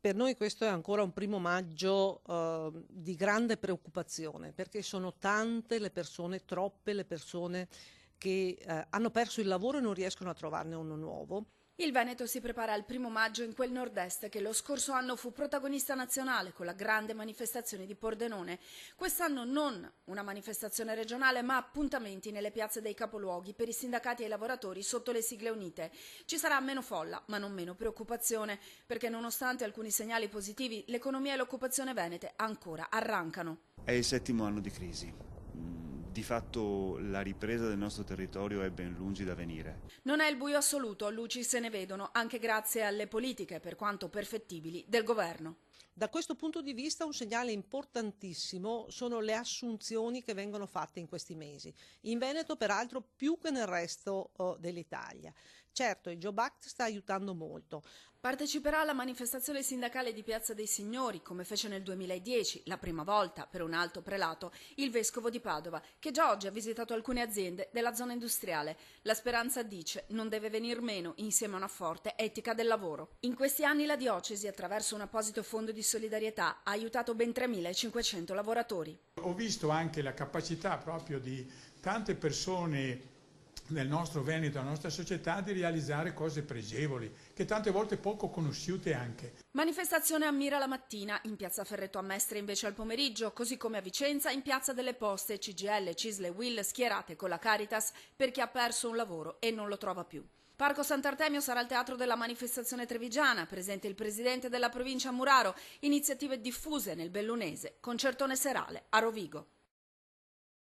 Per noi questo è ancora un primo maggio di grande preoccupazione, perché sono tante le persone, troppe le persone che hanno perso il lavoro e non riescono a trovarne uno nuovo. Il Veneto si prepara al 1° maggio in quel nord-est che lo scorso anno fu protagonista nazionale con la grande manifestazione di Pordenone. Quest'anno non una manifestazione regionale, ma appuntamenti nelle piazze dei capoluoghi per i sindacati e i lavoratori sotto le sigle unite. Ci sarà meno folla, ma non meno preoccupazione, perché nonostante alcuni segnali positivi, l'economia e l'occupazione venete ancora arrancano. È il 7° anno di crisi. Di fatto la ripresa del nostro territorio è ben lungi da venire. Non è il buio assoluto, luci se ne vedono, anche grazie alle politiche, per quanto perfettibili, del governo. Da questo punto di vista un segnale importantissimo sono le assunzioni che vengono fatte in questi mesi. In Veneto peraltro più che nel resto dell'Italia. Certo, il Job Act sta aiutando molto. Parteciperà alla manifestazione sindacale di Piazza dei Signori, come fece nel 2010, la prima volta, per un alto prelato, il vescovo di Padova, che già oggi ha visitato alcune aziende della zona industriale. La Speranza dice non deve venir meno insieme a una forte etica del lavoro. In questi anni la diocesi, attraverso un apposito fondo di solidarietà, ha aiutato ben 3.500 lavoratori. Ho visto anche la capacità proprio di tante persone nel nostro Veneto, nella nostra società, di realizzare cose pregevoli, che tante volte poco conosciute anche. Manifestazione a Mira la mattina, in piazza Ferretto a Mestre invece al pomeriggio, così come a Vicenza in piazza delle Poste, CGL, Cisle e Will schierate con la Caritas per chi ha perso un lavoro e non lo trova più. Parco Sant'Artemio sarà il teatro della manifestazione trevigiana, presente il presidente della provincia Muraro, iniziative diffuse nel Bellunese, concertone serale a Rovigo.